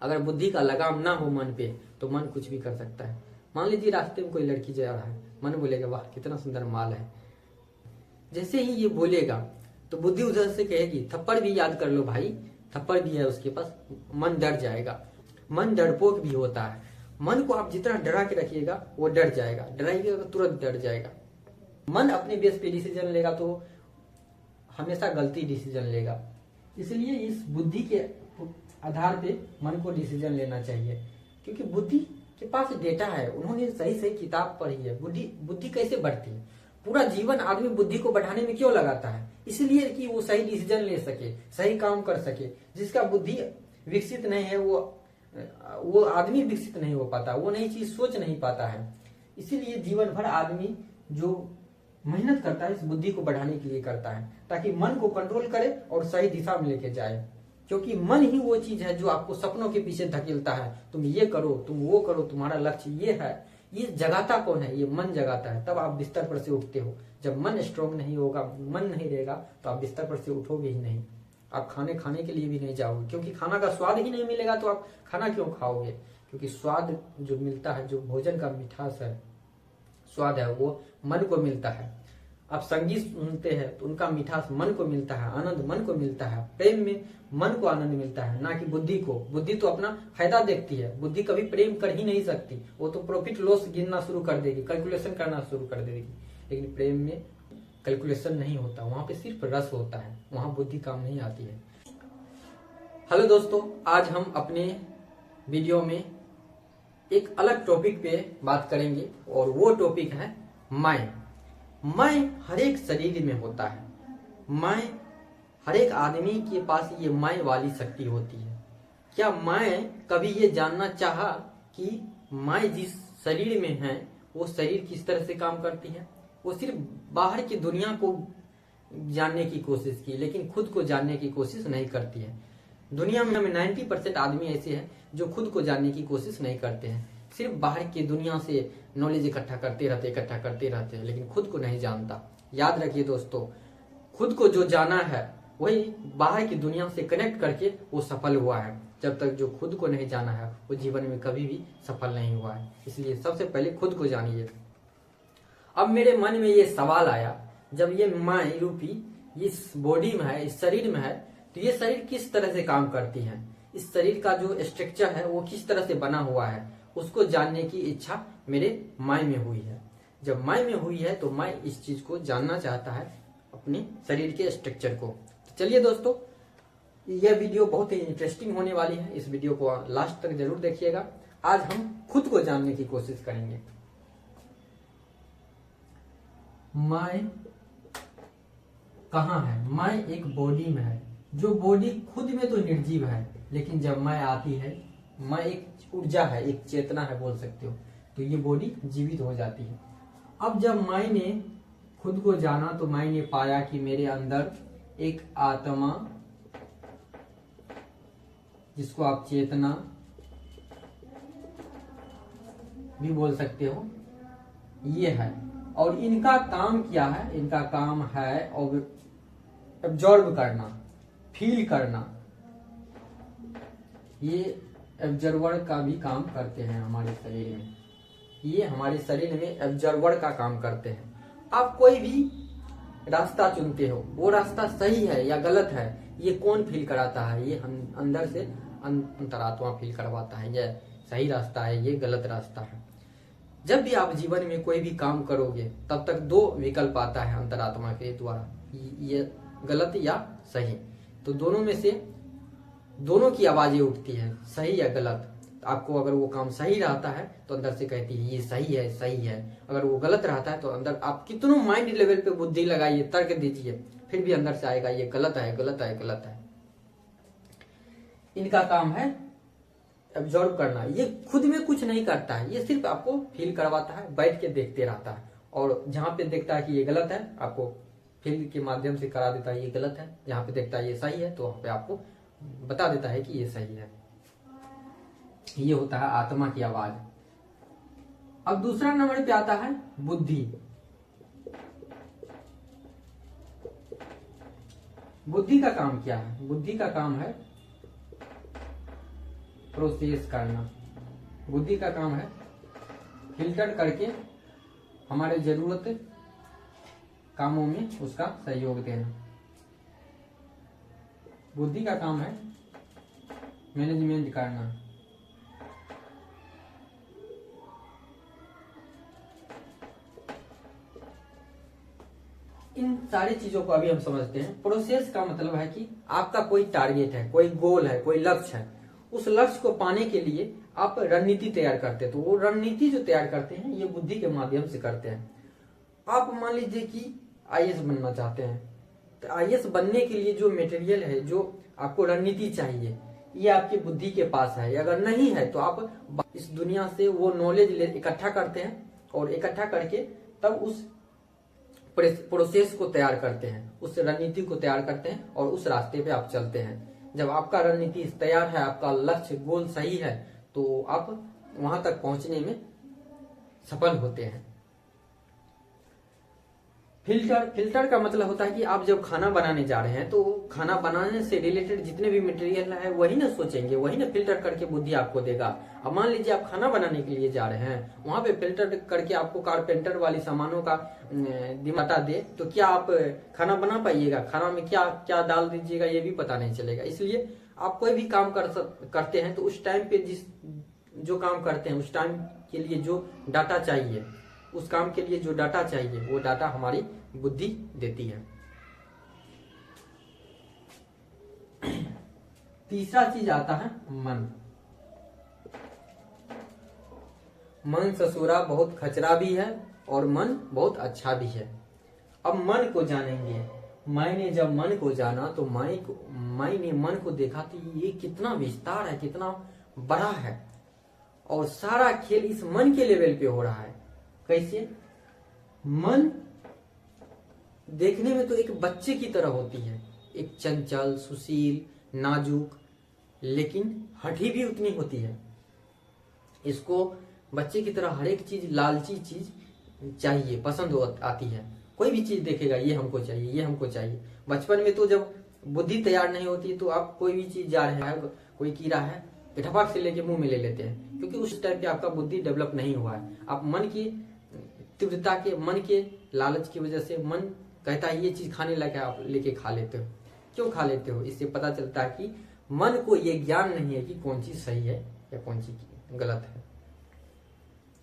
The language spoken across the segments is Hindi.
अगर बुद्धि का लगाम ना हो मन पे तो मन कुछ भी कर सकता है। मान लीजिए रास्ते में कोई लड़की जा रहा है, मन बोलेगा वाह कितना सुंदर माल है। जैसे ही ये बोलेगा तो बुद्धि उधर से कहेगी थप्पड़ भी याद कर लो भाई, थप्पड़ भी है उसके पास। मन डर जाएगा। मन डरपोक भी होता है। मन को आप जितना डरा के रखिएगा वो डर जाएगा, डराइएगा तो तुरंत डर जाएगा। मन अपने बेस पे डिसीजन लेगा तो हमेशा गलती डिसीजन लेगा। इसलिए इस बुद्धि के आधार पे मन को डिसीजन लेना चाहिए, क्योंकि बुद्धि के पास डेटा है, उन्होंने सही सही किताब पढ़ी है। बुद्धि कैसे बढ़ती है? पूरा जीवन आदमी बुद्धि को बढ़ाने में क्यों लगाता है? इसलिए कि वो सही डिसीजन ले सके, सही काम कर सके। जिसका बुद्धि विकसित नहीं है वो आदमी विकसित नहीं हो पाता, वो नई चीज सोच नहीं पाता है। इसीलिए जीवन भर आदमी जो मेहनत करता है इस बुद्धि को बढ़ाने के लिए करता है, ताकि मन को कंट्रोल करे और सही दिशा में लेके जाए। क्योंकि मन ही वो चीज है जो आपको सपनों के पीछे धकेलता है। तुम ये करो, तुम वो करो, तुम्हारा लक्ष्य ये है। ये जगाता कौन है? ये मन जगाता है। तब आप बिस्तर पर से उठते हो। जब मन स्ट्रोंग नहीं होगा, मन नहीं रहेगा, तो आप बिस्तर पर से उठोगे ही नहीं। आप खाने के लिए भी नहीं जाओगे, क्योंकि खाना का स्वाद ही नहीं मिलेगा तो आप खाना क्यों खाओगे? क्योंकि स्वाद जो मिलता है, जो भोजन का मिठास है, स्वाद है, वो मन को मिलता है। आप संगीत सुनते हैं तो उनका मिठास मन को मिलता है, आनंद मन को मिलता है। प्रेम में मन को आनंद मिलता है, ना कि बुद्धि को। बुद्धि तो अपना फायदा देखती है। बुद्धि कभी प्रेम कर ही नहीं सकती। वो तो प्रॉफिट लॉस गिनना शुरू कर देगी, कैलकुलेशन करना शुरू कर देगी। लेकिन प्रेम में कैलकुलेशन नहीं होता, वहां पे सिर्फ रस होता है, वहां बुद्धि काम नहीं आती है। हेलो दोस्तों, आज हम अपने वीडियो में एक अलग टॉपिक पे बात करेंगे और वो टॉपिक है मैं। मैं हर एक शरीर में होता है। मैं हर एक आदमी के पास ये मैं वाली शक्ति होती है। क्या मैं कभी ये जानना चाहा कि मैं जिस शरीर में है वो शरीर किस तरह से काम करती है? वो सिर्फ बाहर की दुनिया को जानने की कोशिश की, लेकिन खुद को जानने की कोशिश नहीं करती है। दुनिया में 90% आदमी ऐसे हैं जो खुद को जानने की कोशिश नहीं करते हैं। सिर्फ बाहर की दुनिया से नॉलेज इकट्ठा करते रहते हैं, लेकिन खुद को नहीं जानता। याद रखिए दोस्तों, खुद को जो जाना है वही बाहर की दुनिया से कनेक्ट करके वो सफल हुआ है। जब तक जो खुद को नहीं जाना है वो जीवन में कभी भी सफल नहीं हुआ है। इसलिए सबसे पहले खुद को जानिए। अब मेरे मन में ये सवाल आया, जब ये मैं रूपी इस बॉडी में है, इस शरीर में है, तो ये शरीर किस तरह से काम करती है? इस शरीर का जो स्ट्रक्चर है वो किस तरह से बना हुआ है, उसको जानने की इच्छा मेरे माय में हुई है। जब माय में हुई है तो मैं इस चीज को जानना चाहता है, अपने शरीर के स्ट्रक्चर को। तो चलिए दोस्तों, यह वीडियो बहुत ही इंटरेस्टिंग होने वाली है। इस वीडियो को लास्ट तक जरूर देखिएगा। आज हम खुद को जानने की कोशिश करेंगे। मैं कहाँ है? मैं एक बॉडी में है, जो बॉडी खुद में तो निर्जीव है, लेकिन जब मैं आती है, मैं एक ऊर्जा है, एक चेतना है बोल सकते हो, तो ये बॉडी जीवित हो जाती है। अब जब मैंने खुद को जाना तो मैंने पाया कि मेरे अंदर एक आत्मा, जिसको आप चेतना भी बोल सकते हो, ये है। और इनका काम क्या है? इनका काम है एब्जॉर्ब करना, फील करना। ये एब्जर्वर का भी काम करते हैं हमारे शरीर में। ये हमारे शरीर में एब्जर्वर का काम करते हैं। आप कोई भी रास्ता चुनते हो, वो रास्ता सही है या गलत है, ये कौन फील कराता है? ये हम अंदर से अंतरात्मा फील करवाता है। ये सही रास्ता है, ये गलत रास्ता है। जब भी आप जीवन में कोई भी काम करोगे तब तक दो विकल्प आता है अंतरात्मा के द्वारा, ये गलत या सही। तो दोनों में से दोनों की आवाजें उठती है, सही या गलत। आपको अगर वो काम सही रहता है तो अंदर से कहती है ये सही है, सही है। अगर वो गलत रहता है तो अंदर आप कितनों माइंड लेवल पे बुद्धि लगाइए, तर्क दीजिए, फिर भी अंदर से आएगा ये गलत है, गलत है, गलत है। इनका काम है एब्जॉर्ब करना। ये खुद में कुछ नहीं करता है, ये सिर्फ आपको फील करवाता है, बैठ के देखते रहता है। और जहां पे देखता है कि ये गलत है, आपको फील के माध्यम से करा देता है ये गलत है। जहां पे देखता है ये सही है, तो वहां पे आपको बता देता है कि ये सही है। ये होता है आत्मा की आवाज। अब दूसरा नंबर पे आता है बुद्धि। बुद्धि का काम क्या है? बुद्धि का काम है प्रोसेस करना। बुद्धि का काम है फिल्टर करके हमारे जरूरत कामों में उसका सहयोग देना। बुद्धि का काम है मैनेजमेंट करना। इन सारी चीजों को अभी हम समझते हैं। प्रोसेस का मतलब है कि आपका कोई टारगेट है, कोई गोल है, कोई लक्ष्य है। उस लक्ष्य को पाने के लिए आप रणनीति तैयार करते हैं। तो वो रणनीति जो तैयार करते हैं ये बुद्धि के माध्यम से करते हैं। आप मान लीजिए कि आईएएस बनना चाहते हैं, तो आईएएस बनने के लिए जो मटेरियल है, जो आपको रणनीति चाहिए, ये आपकी बुद्धि के पास है। अगर नहीं है तो आप इस दुनिया से वो नॉलेज इकट्ठा करते हैं और इकट्ठा करके तब उस प्रोसेस को तैयार करते हैं, उस रणनीति को तैयार करते हैं और उस रास्ते पे आप चलते हैं। जब आपका रणनीति तैयार है, आपका लक्ष्य गोल सही है, तो आप वहां तक पहुंचने में सफल होते हैं। फिल्टर का मतलब होता है कि आप जब खाना बनाने जा रहे हैं तो खाना बनाने से रिलेटेड जितने भी मटेरियल है वही ना सोचेंगे, वही ना फिल्टर करके बुद्धि आपको देगा। अब मान लीजिए आप खाना बनाने के लिए जा रहे हैं, वहां पे फिल्टर करके आपको कारपेंटर वाली सामानों का दिमाग दे, तो क्या आप खाना बना पाइएगा? खाना में क्या क्या डाल दीजिएगा ये भी पता नहीं चलेगा। इसलिए आप कोई भी काम करते हैं तो उस टाइम पे जो काम करते हैं उस टाइम के लिए जो डाटा चाहिए, उस काम के लिए जो डाटा चाहिए वो डाटा हमारी बुद्धि देती है। तीसरा चीज आता है मन। मन ससुरा बहुत खचरा भी है और मन बहुत अच्छा भी है। अब मन को जानेंगे। मैंने जब मन को जाना तो मैंने मन को देखा तो ये कितना विस्तार है, कितना बड़ा है, और सारा खेल इस मन के लेवल पे हो रहा है। कैसे? मन देखने में तो एक बच्चे की तरह होती है, एक चंचल, सुशील, नाजुक, लेकिन हठी भी उतनी होती है। इसको बच्चे की तरह हर एक चीज, लालची चीज चाहिए, पसंद आती है। कोई भी चीज देखेगा ये हमको चाहिए, ये हमको चाहिए। बचपन में तो जब बुद्धि तैयार नहीं होती तो आप कोई भी चीज जा रहे हैं, कोई कीड़ा है, इतफाक से लेके मुंह में ले लेते हैं, क्योंकि उस टाइम पे आपका बुद्धि डेवलप नहीं हुआ है। आप मन की तीव्रता के, मन के लालच की वजह से मन कहता है ये चीज खाने लायक है, आप लेके खा लेते हो। क्यों खा लेते हो? इससे पता चलता है कि मन को ये ज्ञान नहीं है कि कौन चीज सही है या कौन चीज गलत है।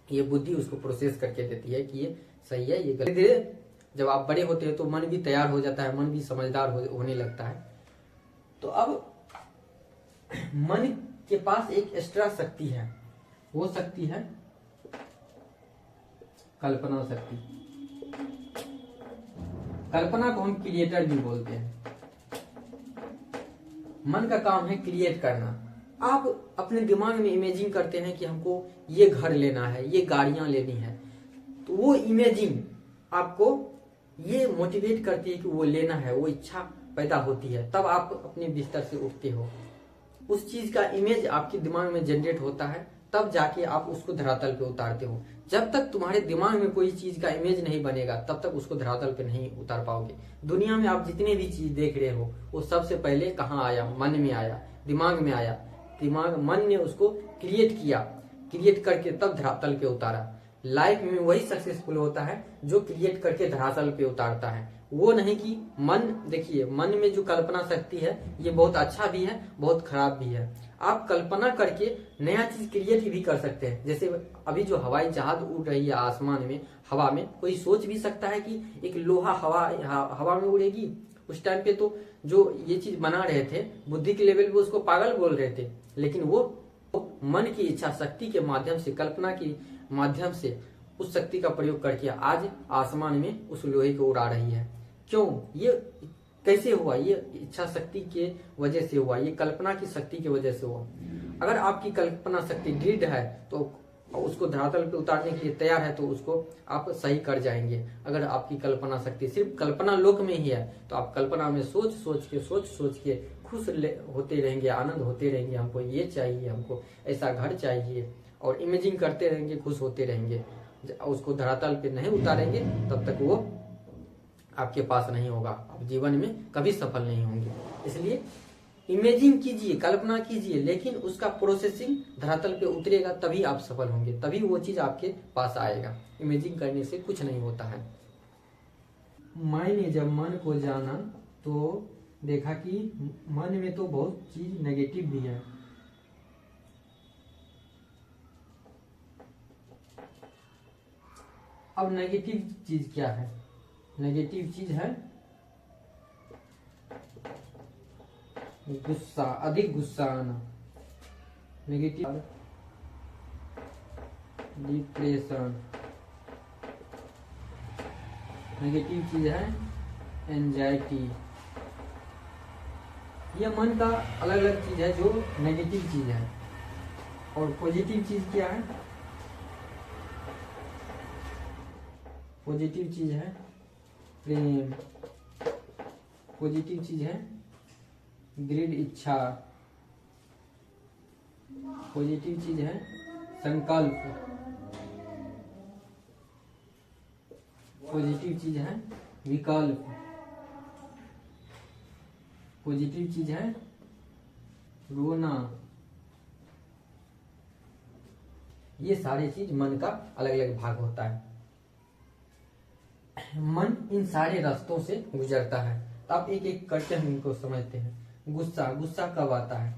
ये बुद्धि उसको प्रोसेस करके देती है कि ये सही है, ये गलत। धीरे जब आप बड़े होते हैं तो मन भी तैयार हो जाता है, मन भी समझदार होने लगता है। तो अब मन के पास एक एक्स्ट्रा शक्ति है, वो शक्ति है कल्पना शक्ति। कल्पना को हम क्रिएटर भी बोलते हैं। मन का काम है क्रिएट करना। आप अपने दिमाग में इमेजिन करते हैं कि हमको ये घर लेना है, ये गाड़ियां लेनी है, तो वो इमेजिन आपको ये मोटिवेट करती है कि वो लेना है, वो इच्छा पैदा होती है। तब आप अपने बिस्तर से उठते हो, उस चीज का इमेज आपके दिमाग में जनरेट होता है, तब जाके आप उसको धरातल पे उतारते हो। जब तक तुम्हारे दिमाग में कोई चीज का इमेज नहीं बनेगा तब तक उसको धरातल पे नहीं उतार पाओगे। दुनिया में आप जितने भी चीज देख रहे हो वो सबसे पहले कहाँ आया? मन में आया, दिमाग में आया। मन ने उसको क्रिएट किया, क्रिएट करके तब धरातल पे उतारा। लाइफ में वही सक्सेसफुल होता है जो क्रिएट करके धरातल पे उतारता है, वो नहीं कि मन। देखिए, मन में जो कल्पना शक्ति है ये बहुत अच्छा भी है, बहुत खराब भी है। आप कल्पना करके नया चीज क्रिएट भी कर सकते हैं। जैसे अभी जो हवाई जहाज उड़ रही है आसमान में, हवा में, कोई सोच भी सकता है कि एक लोहा हवा में उड़ेगी? उस टाइम पे तो जो ये चीज बना रहे थे बुद्धि के लेवल पे उसको पागल बोल रहे थे, लेकिन वो मन की इच्छा शक्ति के माध्यम से, कल्पना के माध्यम से उस शक्ति का प्रयोग करके आज आसमान में उस लोहे को उड़ा रही है। क्यों? ये कैसे हुआ? ये इच्छा शक्ति के वजह से हुआ, ये कल्पना की शक्ति की वजह से हुआ। अगर आपकी कल्पना शक्ति दृढ़ है तो उसको धरातल पे उतारने के लिए तैयार है तो उसको आप सही कर जाएंगे। अगर आपकी कल्पना शक्ति सिर्फ कल्पना लोक में ही है तो आप कल्पना में सोच सोच के खुश होते रहेंगे, आनंद होते रहेंगे, हमको ये चाहिए, हमको ऐसा घर चाहिए, और इमेजिन करते रहेंगे, खुश होते रहेंगे। उसको धरातल पे नहीं उतारेंगे तब तक वो आपके पास नहीं होगा, आप जीवन में कभी सफल नहीं होंगे। इसलिए इमेजिन कीजिए, कल्पना कीजिए, लेकिन उसका प्रोसेसिंग धरातल पे उतरेगा तभी आप सफल होंगे, तभी वो चीज आपके पास आएगा। इमेजिन करने से कुछ नहीं होता है। मैंने जब मन को जाना तो देखा कि मन में तो बहुत चीज नेगेटिव भी है। अब नेगेटिव चीज क्या है? नेगेटिव चीज है गुस्सा, अधिक गुस्सा आना, नेगेटिव, डिप्रेशन। नेगेटिव चीज है एंजाइटी। यह मन का अलग अलग चीज है जो नेगेटिव चीज है। और पॉजिटिव चीज क्या है? पॉजिटिव चीज है प्रेम, पॉजिटिव चीज है दृढ़ इच्छा, पॉजिटिव चीज है संकल्प, पॉजिटिव चीज है विकल्प, पॉजिटिव चीज है रोना। ये सारे चीज मन का अलग अलग भाग होता है। मन इन सारे रास्तों से गुजरता है। तो आप एक एक करके हम इनको समझते हैं। गुस्सा, गुस्सा कब आता है?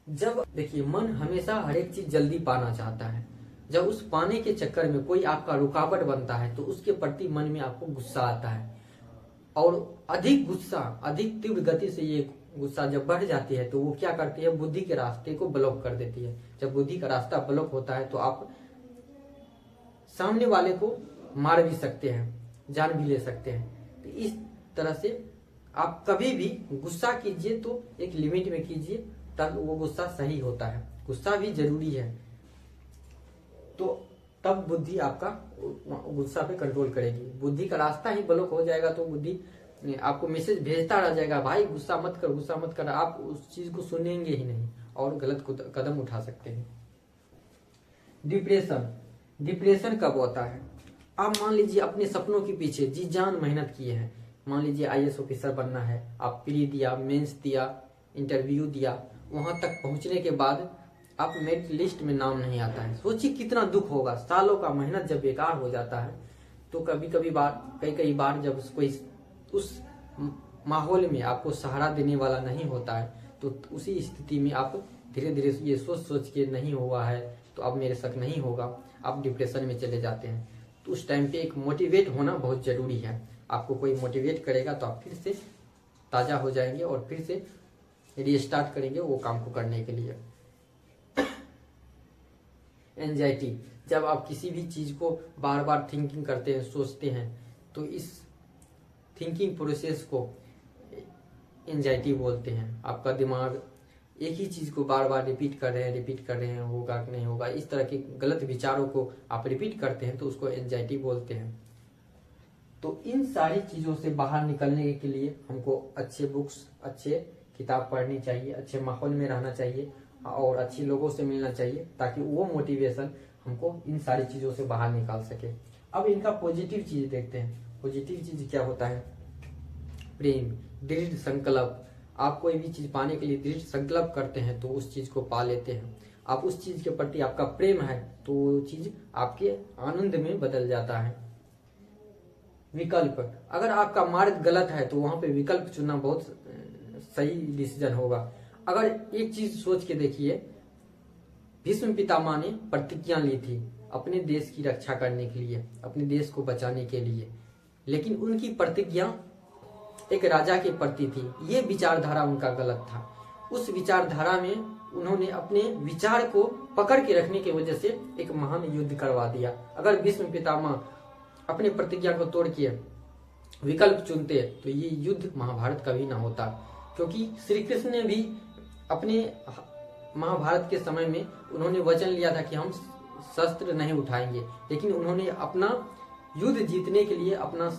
जब देखिए मन हमेशा हर एक चीज जल्दी पाना चाहता है। जब उस पाने के चक्कर में कोई आपका रुकावट बनता है तो उसके प्रति मन में आपको गुस्सा आता है। और अधिक गुस्सा, अधिक तीव्र गति से ये गुस्सा जब बढ़ जाती है तो वो क्या करती है? बुद्धि के रास्ते को ब्लॉक कर देती है। जब बुद्धि का रास्ता ब्लॉक होता है तो आप सामने वाले को मार भी सकते हैं, जान भी ले सकते हैं। तो इस तरह से आप कभी भी गुस्सा कीजिए तो एक लिमिट में कीजिए, तब वो गुस्सा सही होता है। गुस्सा भी जरूरी है, तो तब बुद्धि आपका गुस्सा पे कंट्रोल करेगी। बुद्धि का रास्ता ही ब्लॉक हो जाएगा तो बुद्धि आपको मैसेज भेजता रह जाएगा, भाई गुस्सा मत कर, गुस्सा मत कर। आप उस चीज को सुनेंगे ही नहीं और गलत कदम उठा सकते हैं। डिप्रेशन, डिप्रेशन कब होता है? आप मान लीजिए अपने सपनों के पीछे जी जान मेहनत किए हैं। मान लीजिए IAS ऑफिसर बनना है, आप प्री दिया, मेंस दिया, इंटरव्यू दिया, वहां तक पहुंचने के बाद आप मेरिट लिस्ट में नाम नहीं आता है। सोचिए कितना दुख होगा। सालों का मेहनत जब बेकार हो जाता है तो कई बार जब कोई उस माहौल में आपको सहारा देने वाला नहीं होता है तो उसी स्थिति में आप धीरे धीरे ये सोच के नहीं हुआ है तो अब मेरे शक नहीं होगा, आप डिप्रेशन में चले जाते हैं। तो उस टाइम पे एक मोटिवेट होना बहुत जरूरी है। आपको कोई मोटिवेट करेगा तो आप फिर से ताजा हो जाएंगे और फिर से रीस्टार्ट करेंगे वो काम को करने के लिए। एंजाइटी, जब आप किसी भी चीज को बार बार थिंकिंग करते हैं, सोचते हैं, तो इस थिंकिंग प्रोसेस को एंजाइटी बोलते हैं। आपका दिमाग एक ही चीज को बार बार रिपीट कर रहे हैं, होगा कि नहीं होगा, इस तरह के गलत विचारों को आप रिपीट करते हैं तो उसको एंजाइटी बोलते हैं। तो इन सारी चीजों से बाहर निकलने के लिए हमको अच्छे बुक्स, अच्छे किताब पढ़नी चाहिए, अच्छे माहौल में रहना चाहिए और अच्छे लोगों से मिलना चाहिए ताकि वो मोटिवेशन हमको इन सारी चीजों से बाहर निकाल सके। अब इनका पॉजिटिव चीज देखते हैं। पॉजिटिव चीज क्या होता है? प्रेम, दृढ़ संकल्प। आप कोई भी चीज पाने के लिए दृढ़ संकल्प करते हैं तो उस चीज को पा लेते हैं। आप उस चीज के प्रति आपका प्रेम है तो वो चीज आपके आनंद में बदल जाता है। विकल्प, अगर आपका मार्ग गलत है तो वहां पे विकल्प चुनना बहुत सही डिसीजन होगा। अगर एक चीज सोच के देखिए, भीष्म पितामह ने प्रतिज्ञा ली थी अपने देश की रक्षा करने के लिए, अपने देश को बचाने के लिए, लेकिन उनकी प्रतिज्ञा एक राजा के प्रति थी। ये विचारधारा उनका गलत था। उस विचारधारा में उन्होंने अपने विचार को पकड़ के रखने की वजह से एक महान युद्ध करवा दिया। अगर भीष्म पितामह अपने प्रतिज्ञा को तोड़ के विकल्प चुनते तो ये युद्ध महाभारत कभी ना होता, क्योंकि श्री कृष्ण ने भी अपने महाभारत के समय में उन्होंने वचन लिया था कि हम शस्त्र नहीं उठाएंगे, लेकिन उन्होंने अपना युद्ध जीतने के लिए अपना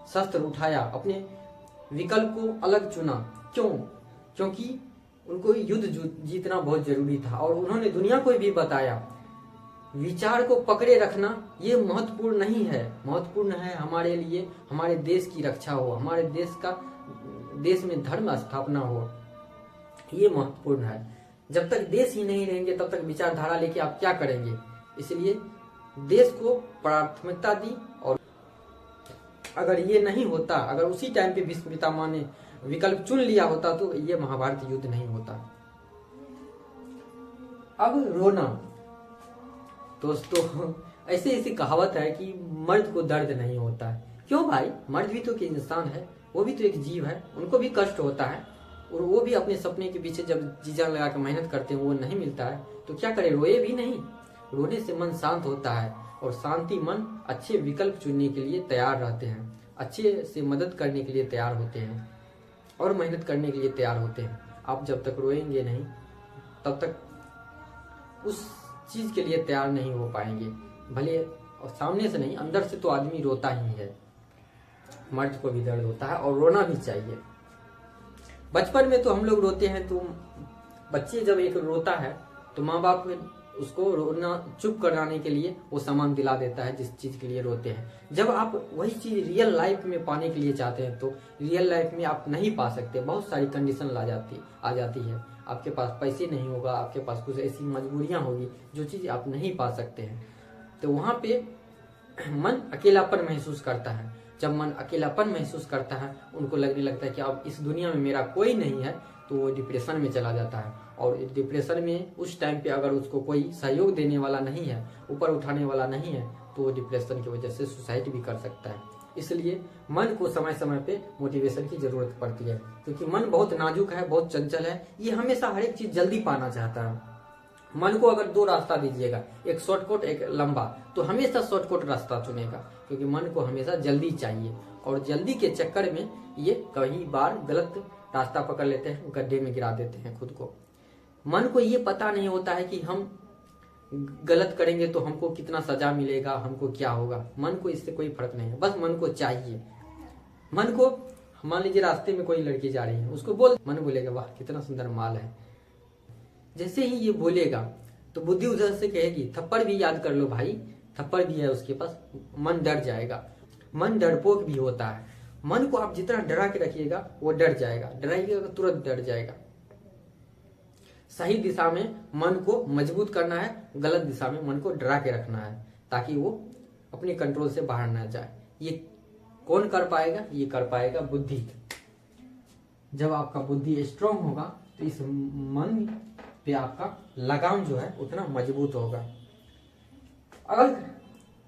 शस्त्र उठाया, अपने विकल्प को अलग चुना। क्यों? क्योंकि उनको युद्ध जीतना बहुत जरूरी था और उन्होंने दुनिया को भी बताया विचार को पकड़े रखना ये महत्वपूर्ण नहीं है। महत्वपूर्ण है हमारे लिए हमारे देश की रक्षा हो, हमारे देश में धर्म स्थापना हो, ये महत्वपूर्ण है। जब तक देश ही नहीं रहेंगे तब तक विचारधारा लेके आप क्या करेंगे। इसलिए देश को प्राथमिकता दी, और अगर ये नहीं होता, अगर उसी टाइम पे भीष्म पितामह ने विकल्प चुन लिया होता तो ये महाभारत युद्ध नहीं होता। अब रोना, दोस्तों ऐसे ऐसी कहावत है कि मर्द को दर्द नहीं होता है। क्यों भाई, मर्द भी तो एक इंसान है, वो भी तो एक जीव है, उनको भी कष्ट होता है, और वो भी अपने सपने के पीछे जब जी जान लगा के मेहनत करते हैं वो नहीं मिलता है तो क्या करे, रोए भी नहीं। रोने से मन शांत होता है, और शांति मन अच्छे विकल्प चुनने के लिए तैयार रहते हैं, अच्छे से मदद करने के लिए तैयार होते हैं, और मेहनत करने के लिए तैयार होते हैं। आप जब तक रोएंगे नहीं तब तक उस चीज के लिए तैयार नहीं हो पाएंगे। भले सामने से नहीं, अंदर से तो आदमी रोता ही है। मर्द को भी दर्द होता है और रोना भी चाहिए। बचपन में तो हम लोग रोते हैं, तो बच्चे जब एक रोता है तो माँ बाप उसको रोना चुप कराने के लिए वो सामान दिला देता है जिस चीज के लिए रोते हैं। जब आप वही चीज रियल लाइफ में पाने के लिए चाहते हैं तो रियल लाइफ में आप नहीं पा सकते। बहुत सारी कंडीशन आ जाती है। आपके पास पैसे नहीं होगा, आपके पास कुछ ऐसी मजबूरियां होगी जो चीज आप नहीं पा सकते हैं। तो वहां पे मन अकेलापन महसूस करता है। जब मन अकेलापन महसूस करता है, उनको लगने लगता है कि अब इस दुनिया में मेरा कोई नहीं है, तो वो डिप्रेशन में चला जाता है। और डिप्रेशन में उस टाइम पे अगर उसको कोई सहयोग देने वाला नहीं है, ऊपर उठाने वाला नहीं है, तो वो डिप्रेशन की वजह से सुसाइड भी कर सकता है। इसलिए मन को समय समय पे मोटिवेशन की जरूरत पड़ती है, क्योंकि मन बहुत नाजुक है, बहुत चंचल है। ये हमेशा हर एक चीज जल्दी पाना चाहता है। मन को अगर दो रास्ता दीजिएगा, एक शॉर्टकट एक लंबा, तो हमेशा शॉर्टकट रास्ता चुनेगा, क्योंकि मन को हमेशा जल्दी चाहिए। और जल्दी के चक्कर में ये कई बार गलत रास्ता पकड़ लेते हैं, गड्ढे में गिरा देते हैं खुद को। मन को ये पता नहीं होता है कि हम गलत करेंगे तो हमको कितना सजा मिलेगा, हमको क्या होगा। मन को इससे कोई फर्क नहीं है, बस मन को चाहिए। मन को, मान लीजिए रास्ते में कोई लड़की जा रही है, उसको मन बोलेगा वाह कितना सुंदर माल है। जैसे ही ये बोलेगा तो बुद्धि उधर से कहेगी थप्पड़ भी याद कर लो भाई, थप्पड़ भी है उसके पास। मन डर जाएगा। मन डरपोक भी होता है। मन को आप जितना डरा के रखिएगा वो डर जाएगा, डराइएगा तो तुरंत डर जाएगा। सही दिशा में मन को मजबूत करना है, गलत दिशा में मन को डरा के रखना है, ताकि वो अपने कंट्रोल से बाहर ना जाए। ये कौन कर पाएगा? ये कर पाएगा बुद्धि। जब आपका बुद्धि स्ट्रांग होगा तो इस मन पे आपका लगाम जो है उतना मजबूत होगा। अगर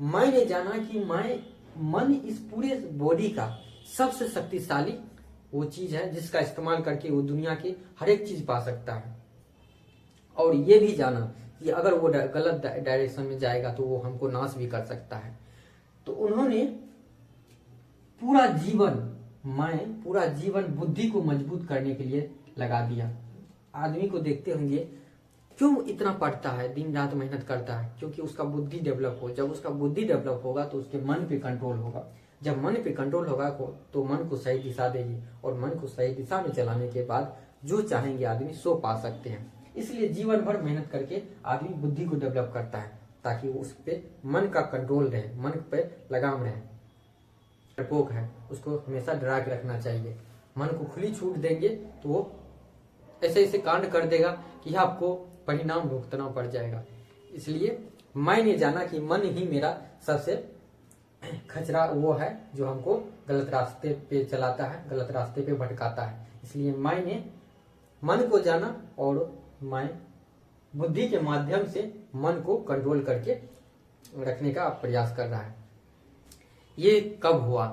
मैंने जाना कि मन इस पूरे बॉडी का सबसे शक्तिशाली वो चीज है जिसका इस्तेमाल करके वो दुनिया की हर एक चीज पा सकता है, और ये भी जाना कि अगर वो गलत डायरेक्शन में जाएगा तो वो हमको नाश भी कर सकता है। तो उन्होंने पूरा जीवन बुद्धि को मजबूत करने के लिए लगा दिया। आदमी को देखते होंगे क्यों इतना पढ़ता है, दिन रात मेहनत करता है, क्योंकि उसका बुद्धि डेवलप हो। जब उसका बुद्धि डेवलप होगा तो उसके मन पे कंट्रोल होगा। जब मन पे कंट्रोल होगा तो मन को सही दिशा देगी, और मन को सही दिशा में चलाने के बाद जो चाहेंगे आदमी सो पा सकते हैं। इसलिए जीवन भर मेहनत करके आदमी बुद्धि को डेवलप करता है, ताकि उस पे मन का कंट्रोल रहे, मन पे लगाम रहे। डरपोक है, उसको हमेशा डरा के रखना चाहिए। मन को खुली छूट देंगे तो वो ऐसे ऐसे कांड कर देगा कि आपको परिणाम भुगतना पड़ जाएगा। इसलिए मैंने जाना कि मन ही मेरा सबसे खचरा वो है जो हमको गलत रास्ते पे चलाता है, गलत रास्ते पे भटकाता है। इसलिए मैंने मन को जाना, और मैं बुद्धि के माध्यम से मन को कंट्रोल करके रखने का प्रयास कर रहा है। ये कब हुआ?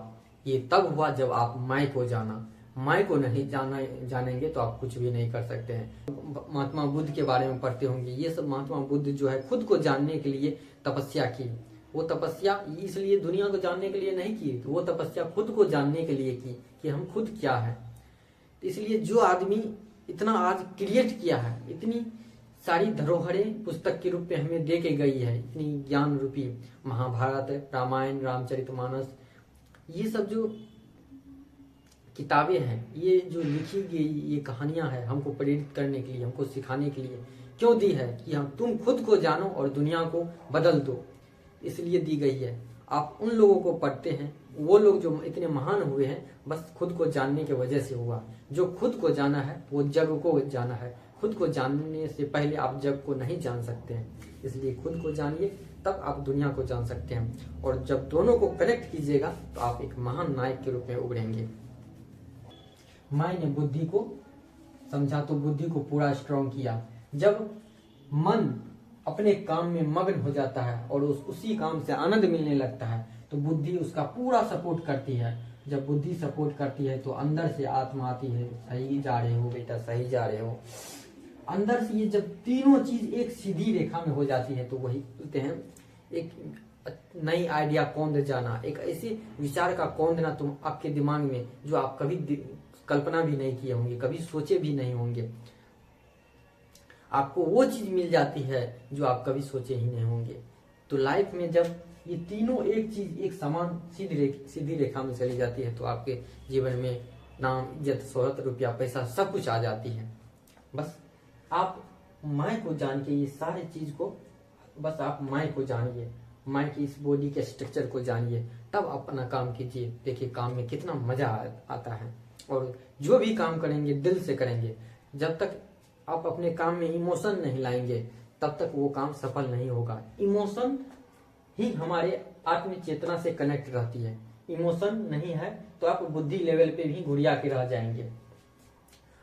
ये तब हुआ जब आप मैं को जाना। मैं को नहीं जानेंगे तो आप कुछ भी नहीं कर सकते हैं। महात्मा बुद्ध के बारे में पढ़ते होंगे। ये सब महात्मा बुद्ध जो है खुद को जानने के लिए तपस्या की। वो तपस्या इसलिए दुनिया को जानने के लिए नहीं की, तो वो तपस्या खुद को जानने के लिए की कि हम खुद क्या है। इसलिए जो आदमी इतना आज क्रिएट किया है, इतनी सारी धरोहरें पुस्तक के रूप में हमें दे के गई है, इतनी ज्ञान रूपी महाभारत, रामायण, रामचरितमानस, ये सब जो किताबें हैं, ये जो लिखी गई ये कहानियां हैं, हमको प्रेरित करने के लिए, हमको सिखाने के लिए क्यों दी है कि हम तुम खुद को जानो और दुनिया को बदल दो, इसलिए दी गई है। आप उन लोगों को पढ़ते हैं, वो लोग जो इतने महान हुए हैं बस खुद को जानने की वजह से हुआ। जो खुद को जाना है वो जग को जाना है। खुद को जानने से पहले आप जग को नहीं जान सकते हैं, इसलिए खुद को जानिए, तब आप दुनिया को जान सकते हैं। और जब दोनों को कनेक्ट कीजिएगा तो आप एक महान नायक के रूप में उभरेंगे। माय ने बुद्धि को समझा तो बुद्धि को पूरा स्ट्रॉन्ग किया। जब मन अपने काम में मग्न हो जाता है और उसी काम से आनंद मिलने लगता है तो बुद्धि उसका पूरा सपोर्ट करती है। जब बुद्धि सपोर्ट करती है तो अंदर से आत्मा आती है, सही जा रहे हो बेटा, सही जा रहे हो। अंदर से ये जब तीनों चीज एक सीधी रेखा में हो जाती है तो वही बोलते हैं एक नई आइडिया कौंध जाना, एक ऐसे विचार का कौंधना तुम आपके दिमाग में जो आप कभी कल्पना भी नहीं किए होंगे, कभी सोचे भी नहीं होंगे। आपको वो चीज मिल जाती है जो आप कभी सोचे ही नहीं होंगे। तो लाइफ में जब ये तीनों एक चीज एक समान सीधी रेखा में चली जाती है तो आपके जीवन में नाम, इज्जत, शोहरत, रुपया, पैसा सब कुछ आ जाती है। बस आप मैं को जान के ये सारे चीज को, बस आप मैं को जानिए, मैं की इस बॉडी के स्ट्रक्चर को जानिए, तब अपना काम कीजिए। देखिए काम में कितना मजा आता है। और जो भी काम करेंगे दिल से करेंगे। जब तक आप अपने काम में इमोशन नहीं लाएंगे तब तक वो काम सफल नहीं होगा। इमोशन ही हमारे आत्म चेतना से कनेक्ट रहती है। इमोशन नहीं है तो आप बुद्धि लेवल पे भी घुरिया के रह जाएंगे।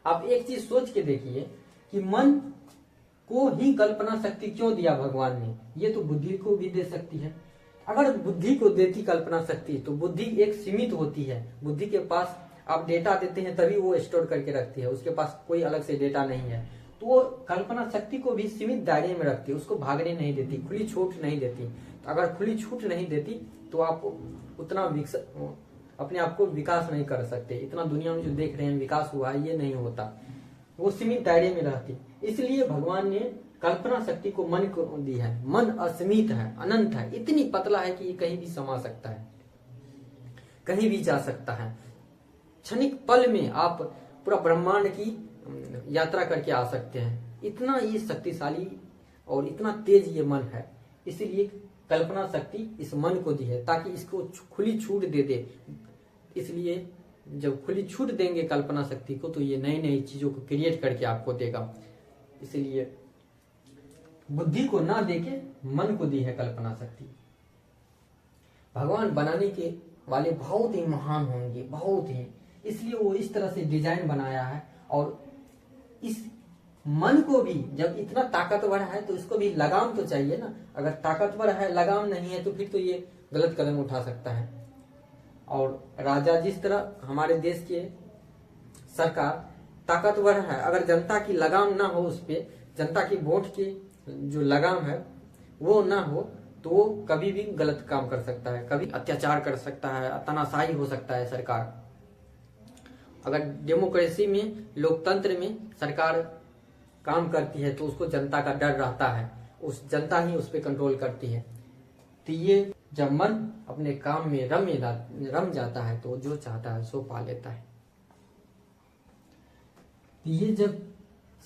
आप एक चीज सोच के देखिए कि मन को ही कल्पना शक्ति क्यों दिया भगवान ने? ये तो बुद्धि को भी दे सकती है। अगर बुद्धि को देती कल्पना शक्ति तो बुद्धि एक सीमित होती है। बुद्धि के पास आप डेटा देते हैं तभी वो स्टोर करके रखती है, उसके पास कोई अलग से डेटा नहीं है। तो वो कल्पना शक्ति को भी सीमित दायरे में रखती है, उसको भागने नहीं देती, खुली छूट नहीं देती। तो अगर खुली छूट नहीं देती तो आप उतना अपने आप को विकास नहीं कर सकते। इतना दुनिया में जो देख रहे हैं विकास हुआ है, ये नहीं होता, वो सीमित दायरे में रहती। इसलिए भगवान ने कल्पना शक्ति को मन को दी है। मन असीमित है, अनंत है, इतनी पतला है कि ये कहीं भी समा सकता है, कहीं भी जा सकता है। क्षणिक पल में आप पूरा ब्रह्मांड की यात्रा करके आ सकते हैं। इतना ये शक्तिशाली और इतना तेज ये मन है। इसीलिए कल्पना शक्ति इस मन को दी है ताकि इसको खुली छूट दे दे। इसलिए जब खुली छूट देंगे कल्पना शक्ति को तो ये नई नई चीजों को क्रिएट करके आपको देगा। इसलिए बुद्धि को ना देके मन को दी है कल्पना शक्ति। भगवान बनाने के वाले बहुत ही महान होंगे, बहुत ही, इसलिए वो इस तरह से डिजाइन बनाया है। और इस मन को भी जब इतना ताकतवर है तो इसको भी लगाम तो चाहिए ना। अगर ताकतवर है लगाम नहीं है तो फिर तो ये गलत कदम उठा सकता है। और राजा जिस तरह हमारे देश के सरकार ताकतवर है, अगर जनता की लगाम ना हो, उस पे जनता की वोट की जो लगाम है वो ना हो तो वो कभी भी गलत काम कर सकता है, कभी अत्याचार कर सकता है, तानाशाही हो सकता है सरकार। अगर डेमोक्रेसी में, लोकतंत्र में सरकार काम करती है तो उसको जनता का डर रहता है, उस जनता ही उस पर कंट्रोल करती है। तो ये जब मन अपने काम में रम जाता है तो जो चाहता है सो पा लेता है। तो ये जब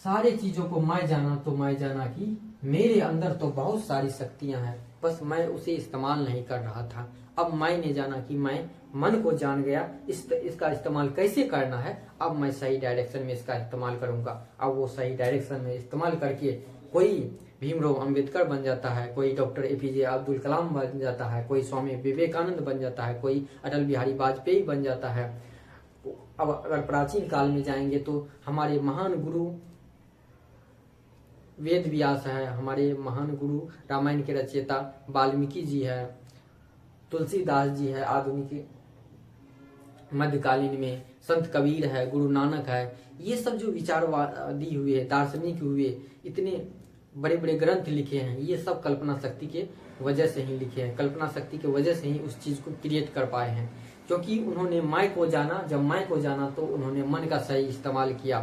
सारे चीजों को मैं जाना तो मैं जाना कि मेरे अंदर तो बहुत सारी शक्तियां हैं, बस मैं उसे इस्तेमाल नहीं कर रहा था। अब मैंने जाना कि मैं मन को जान गया, इसका इस्तेमाल कैसे करना है। अब मैं सही डायरेक्शन में इसका इस्तेमाल करूंगा। अब वो सही डायरेक्शन में इस्तेमाल करके कोई भीमराव अंबेडकर बन जाता है, कोई डॉक्टर एपीजे अब्दुल कलाम बन जाता है, कोई स्वामी विवेकानंद बन जाता है, कोई अटल बिहारी वाजपेयी बन जाता है। अब अगर प्राचीन काल में जाएंगे तो हमारे महान गुरु वेद व्यास है, हमारे महान गुरु रामायण के रचयिता वाल्मीकि जी है, तुलसीदास जी है, आधुनिक मध्यकालीन में संत कबीर है, गुरु नानक है। ये सब जो विचारवादी हुए, दार्शनिक हुए, इतने बड़े बड़े ग्रंथ लिखे हैं, ये सब कल्पना शक्ति के वजह से ही लिखे हैं। कल्पना शक्ति की वजह से ही उस चीज को क्रिएट कर पाए हैं, क्योंकि उन्होंने मैं को जाना। जब मैं को जाना तो उन्होंने मन का सही इस्तेमाल किया।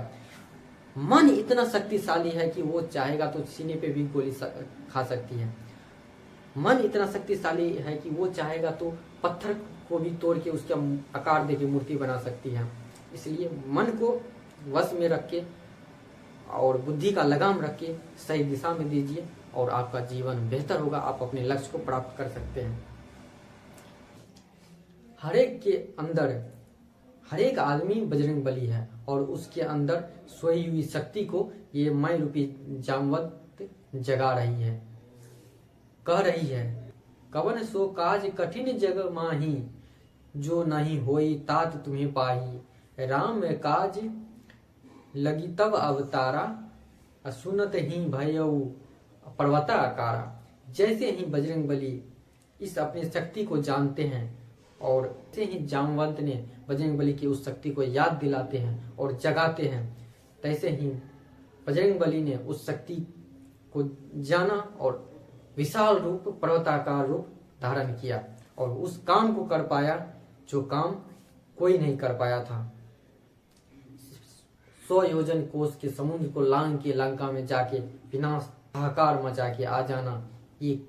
मन इतना शक्तिशाली है कि वो चाहेगा तो सीने पे भी गोली खा सकती है। मन इतना शक्तिशाली है कि वो चाहेगा तो पत्थर को भी तोड़ के उसका आकार देके मूर्ति बना सकती है। इसलिए मन को वश में रख के और बुद्धि का लगाम रख के सही दिशा में दीजिए और आपका जीवन बेहतर होगा। आप अपने लक्ष्य को प्राप्त कर सकते हैं। हर एक के अंदर, हर एक आदमी बजरंग बली है और उसके अंदर सोई हुई शक्ति को ये मैं रूपी जामवंत जगा रही है, कह रही है, कवन सो काज कठिन जग माही, जो नहीं होई तात तुम्हें पाही, राम काज लगी तब अवतारा, असुनत ही भयऊ पर्वता आकारा। जैसे ही बजरंग बली इस अपनी शक्ति को जानते हैं और जैसे ही जामवंत ने बजरंग बली की उस शक्ति को याद दिलाते हैं और जगाते हैं, तैसे ही बजरंग बली ने उस शक्ति को जाना और विशाल रूप, पर्वताकार रूप धारण किया और उस काम को कर पाया जो काम कोई नहीं कर पाया था। 100 योजन कोस के समुद्र को लांग के लंका में जाके विनाश हाहाकार मचा के आ जाना, ये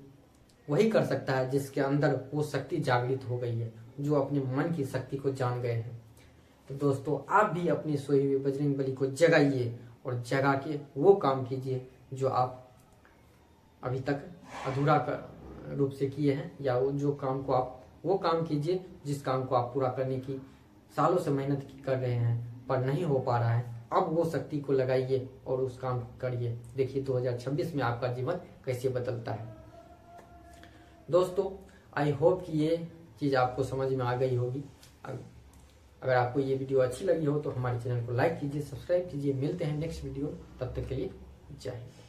वही कर सकता है जिसके अंदर वो शक्ति जागृत हो गई है, जो अपने मन की शक्ति को जान गए हैं। तो दोस्तों, आप भी अपनी सोई हुई बजरंग बली को जगाइए और जगा के वो काम कीजिए जो आप अभी तक अधूरा रूप से किए हैं, या वो काम कीजिए जिस काम को आप पूरा करने की सालों से मेहनत कर रहे हैं पर नहीं हो पा रहा है। अब वो शक्ति को लगाइए और उस काम को करिए। देखिए 2026 में आपका जीवन कैसे बदलता है। दोस्तों, आई होप कि ये चीज़ आपको समझ में आ गई होगी। अगर आपको ये वीडियो अच्छी लगी हो तो हमारे चैनल को लाइक कीजिए, सब्सक्राइब कीजिए। मिलते हैं नेक्स्ट वीडियो, तब तक के लिए जय हिंद।